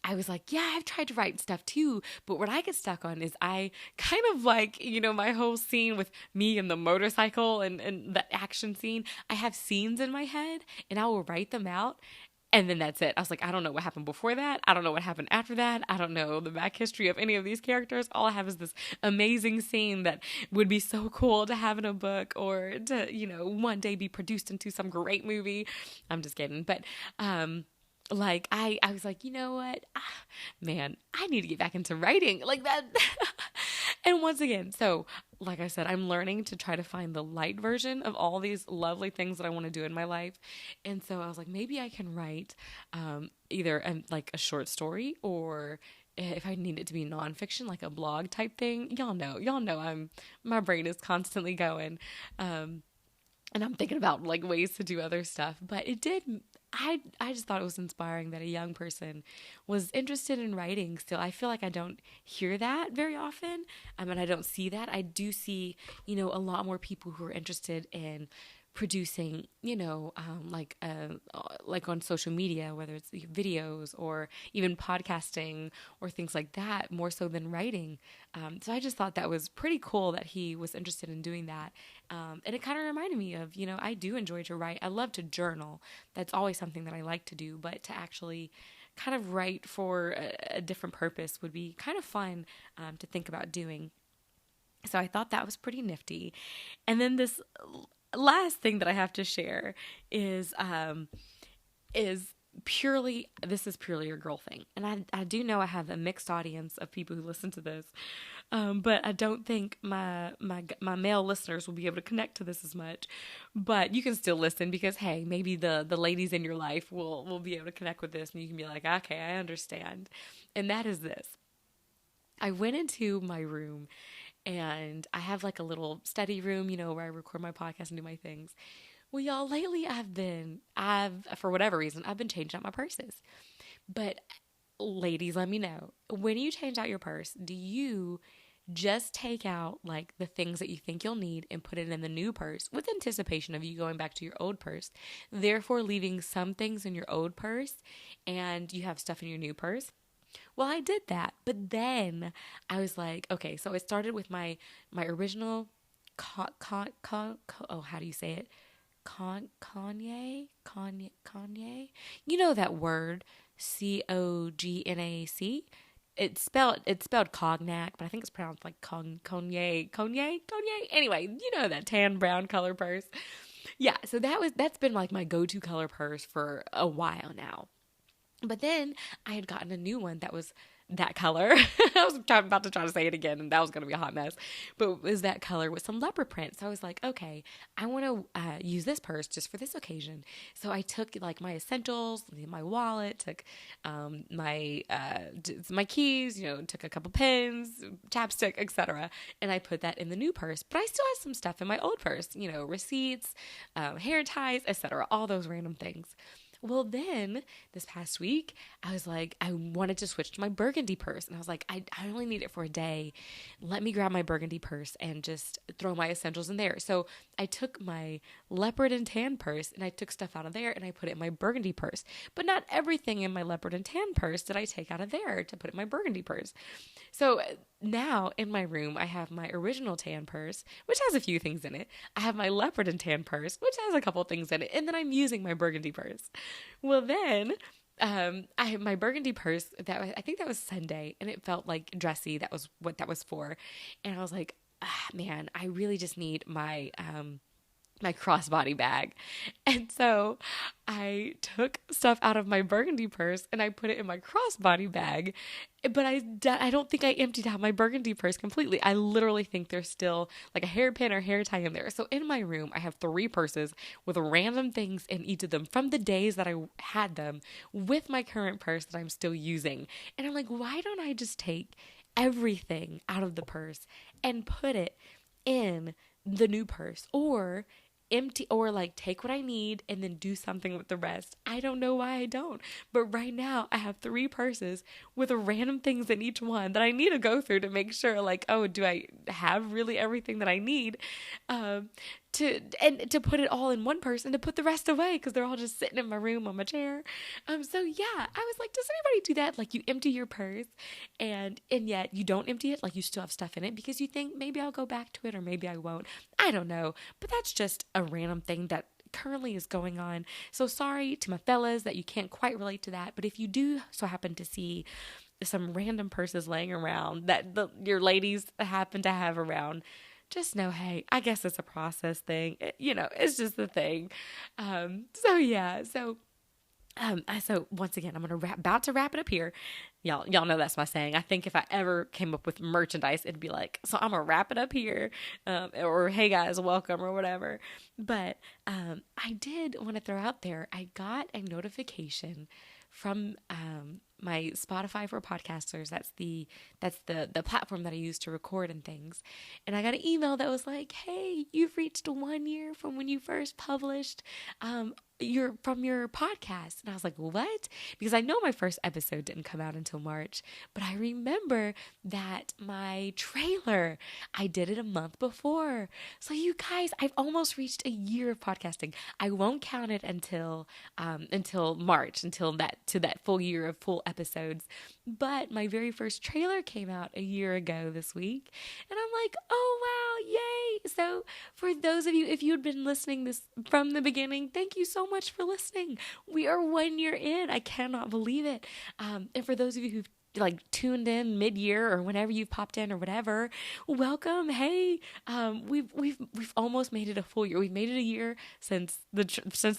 I was like, yeah, I've tried to write stuff too, but what I get stuck on is I kind of like, my whole scene with me and the motorcycle and the action scene. I have scenes in my head and I will write them out, and then that's it. I was like, I don't know what happened before that. I don't know what happened after that. I don't know the back history of any of these characters. All I have is this amazing scene that would be so cool to have in a book, or to, one day be produced into some great movie. I'm just kidding. But, like I was like, you know what, man, I need to get back into writing like that. And once again, so like I said, I'm learning to try to find the light version of all these lovely things that I want to do in my life. And so I was like, maybe I can write either like a short story, or if I need it to be nonfiction, like a blog type thing. Y'all know my brain is constantly going. And I'm thinking about like ways to do other stuff. But I just thought it was inspiring that a young person was interested in writing still. I feel like I don't hear that very often. And I don't see that. I do see, a lot more people who are interested in producing, like on social media, whether it's videos or even podcasting or things like that, more so than writing. So I just thought that was pretty cool that he was interested in doing that. And it kind of reminded me of, I do enjoy to write. I love to journal. That's always something that I like to do, but to actually kind of write for a different purpose would be kind of fun to think about doing. So I thought that was pretty nifty. And then this last thing that I have to share is purely a girl thing. And I do know I have a mixed audience of people who listen to this. But I don't think my male listeners will be able to connect to this as much. But you can still listen because, hey, maybe the ladies in your life will be able to connect with this, and you can be like, okay, I understand. And that is this. I went into my room, and I have like a little study room, where I record my podcast and do my things. Well, y'all, lately for whatever reason, I've been changing out my purses. But ladies, let me know, when you change out your purse, do you just take out like the things that you think you'll need and put it in the new purse with anticipation of you going back to your old purse, therefore leaving some things in your old purse and you have stuff in your new purse? Well, I did that, but then I was like, okay, so it started with my original how do you say it? Kanye? You know that word, Cognac? It's spelled cognac, but I think it's pronounced like Kanye. Anyway, you know that tan brown color purse. Yeah, so that's been like my go-to color purse for a while now. But then I had gotten a new one that was that color. I was about to try to say it again, and that was going to be a hot mess. But it was that color with some leopard print. So I was like, okay, I want to use this purse just for this occasion. So I took like my essentials, my wallet, took my keys, took a couple pens, chapstick, etc. And I put that in the new purse. But I still have some stuff in my old purse, receipts, hair ties, etc. All those random things. Well, then this past week, I was like, I wanted to switch to my burgundy purse. And I was like, I only need it for a day. Let me grab my burgundy purse and just throw my essentials in there. So I took my leopard and tan purse and I took stuff out of there and I put it in my burgundy purse. But not everything in my leopard and tan purse did I take out of there to put in my burgundy purse. So now in my room, I have my original tan purse, which has a few things in it. I have my leopard and tan purse, which has a couple things in it. And then I'm using my burgundy purse. Well, then I had my burgundy purse I think that was Sunday, and it felt like dressy. That was what that was for. And I was like, man, I really just need my crossbody bag. And so I took stuff out of my burgundy purse and I put it in my crossbody bag. But I don't think I emptied out my burgundy purse completely. I literally think there's still like a hairpin or hair tie in there. So in my room, I have 3 purses with random things in each of them from the days that I had them with my current purse that I'm still using. And I'm like, why don't I just take everything out of the purse and put it in the new purse, or empty, or like take what I need and then do something with the rest. I don't know why I don't, but right now I have 3 purses with random things in each one that I need to go through to make sure, like, oh, do I have really everything that I need to put it all in one purse and to put the rest away, because they're all just sitting in my room on my chair. So yeah, I was like, does anybody do that? Like, you empty your purse and yet you don't empty it, like you still have stuff in it because you think maybe I'll go back to it or maybe I won't. I don't know, but that's just a random thing that currently is going on. So sorry to my fellas that you can't quite relate to that, but if you do so happen to see some random purses laying around that your ladies happen to have around, just know, hey, I guess it's a process thing. It's just the thing. So yeah, so once again, I'm about to wrap it up here. Y'all know that's my saying. I think if I ever came up with merchandise, it'd be like, so I'm gonna wrap it up here, or hey guys, welcome, or whatever. But I did want to throw out there, I got a notification from my Spotify for podcasters. That's the platform that I use to record and things. And I got an email that was like, hey, you've reached 1 year from when you first published your podcast. And I was like, what? Because I know my first episode didn't come out until March, but I remember that my trailer, I did it a month before. So you guys, I've almost reached a year of podcasting. I won't count it until March, until that full year of full episodes. But my very first trailer came out a year ago this week, and I'm like, oh wow, yay! So for those of you, if you had been listening this from the beginning, thank you so much for listening. We are 1 year in. I cannot believe it. And for those of you who've like tuned in mid-year or whenever you've popped in or whatever, welcome. Hey, we've almost made it a full year. We've made it a year since the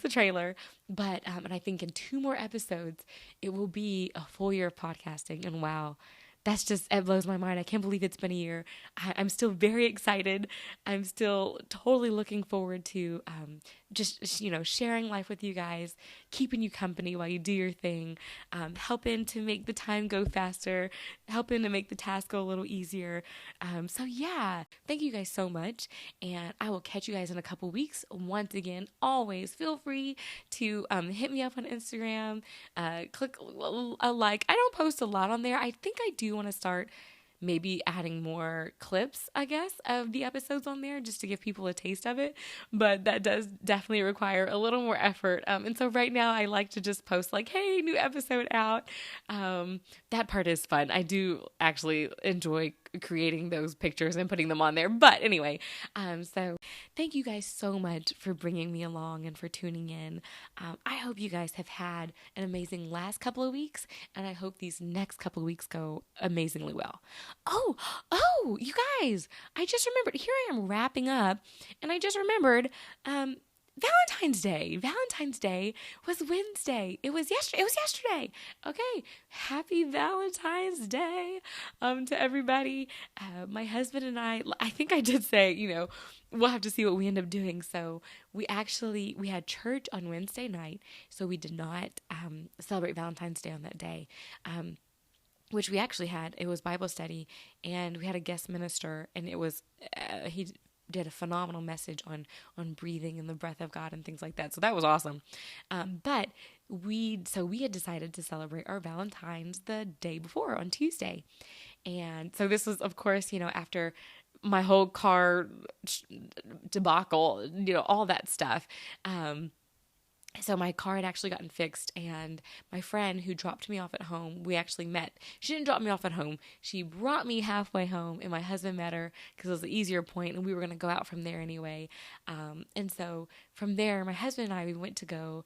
trailer, but and I think in 2 more episodes it will be a full year of podcasting. And wow, it blows my mind. I can't believe it's been a year. I'm still very excited. I'm still totally looking forward to just, sharing life with you guys, keeping you company while you do your thing, helping to make the time go faster, helping to make the task go a little easier. So yeah, thank you guys so much. And I will catch you guys in a couple weeks. Once again, always feel free to hit me up on Instagram, click a like. I don't post a lot on there. I think I do want to start maybe adding more clips, I guess, of the episodes on there just to give people a taste of it. But that does definitely require a little more effort. And so right now I like to just post like, hey, new episode out. That part is fun. I do actually enjoy creating those pictures and putting them on there. But anyway, so thank you guys so much for bringing me along and for tuning in. I hope you guys have had an amazing last couple of weeks, and I hope these next couple of weeks go amazingly well. Oh, you guys, I just remembered, here I am wrapping up, and I just remembered, Valentine's Day was Wednesday. It was yesterday. Okay. Happy Valentine's Day, to everybody. My husband and I think I did say, we'll have to see what we end up doing. So we had church on Wednesday night. So we did not, celebrate Valentine's Day on that day. Which we actually had. It was Bible study, and we had a guest minister, and it was, did a phenomenal message on breathing and the breath of God and things like that. So that was awesome. But we had decided to celebrate our Valentine's the day before on Tuesday. And so this was, of course, after my whole car debacle, all that stuff. So my car had actually gotten fixed, and my friend who dropped me off at home, we actually met. She didn't drop me off at home. She brought me halfway home, and my husband met her because it was the easier point, and we were going to go out from there anyway. And so from there, my husband and I, we went to go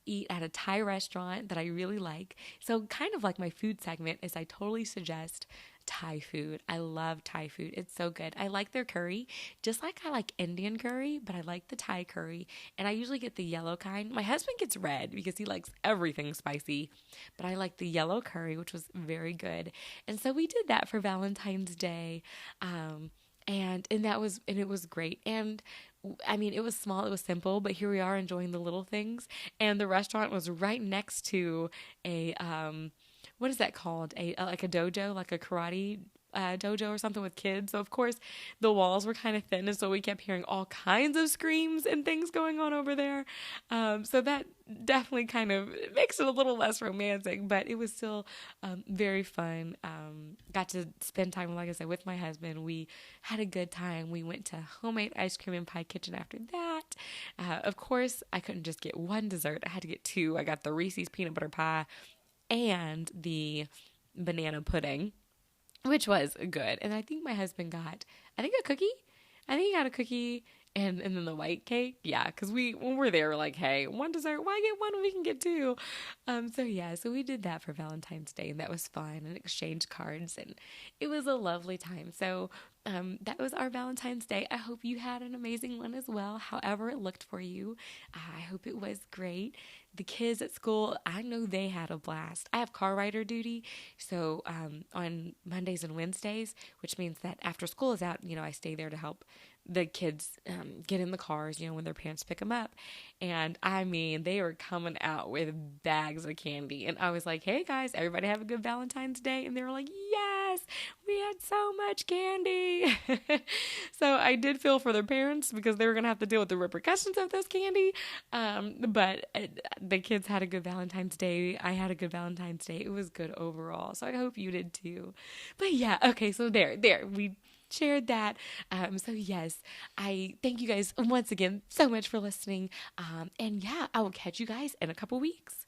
eat at a Thai restaurant that I really like. So kind of like my food segment is I totally suggest Thai food. I love Thai food. It's so good. I like their curry, just like I like Indian curry, but I like the Thai curry. And I usually get the yellow kind. My husband gets red because he likes everything spicy, but I like the yellow curry, which was very good. And so we did that for Valentine's Day. And it was great. And I mean, it was small, it was simple, but here we are enjoying the little things. And the restaurant was right next to a what is that called? Like a dojo, like a karate dojo or something with kids. So of course the walls were kind of thin, and so we kept hearing all kinds of screams and things going on over there. So that definitely kind of makes it a little less romantic, but it was still very fun. Got to spend time, like I said, with my husband. We had a good time. We went to Homemade Ice Cream and Pie Kitchen after that. Of course, I couldn't just get one dessert. I had to get two. I got the Reese's peanut butter pie and the banana pudding, which was good. And I think my husband got, a cookie. I think he got a cookie and then the white cake. Yeah, because when we're there, we're like, hey, one dessert, why get one when we can get two? So we did that for Valentine's Day, and that was fun, and exchanged cards, and it was a lovely time. So that was our Valentine's Day. I hope you had an amazing one as well, however it looked for you. I hope it was great. The kids at school, I know they had a blast. I have car rider duty, so on Mondays and Wednesdays, which means that after school is out, I stay there to help the kids get in the cars, when their parents pick them up. And I mean, they were coming out with bags of candy. And I was like, hey guys, everybody have a good Valentine's Day. And they were like, yes, we had so much candy. So I did feel for their parents because they were going to have to deal with the repercussions of this candy. But the kids had a good Valentine's Day. I had a good Valentine's Day. It was good overall. So I hope you did too. But yeah, okay, so there, we shared that. So yes, I thank you guys once again so much for listening. And yeah, I will catch you guys in a couple weeks.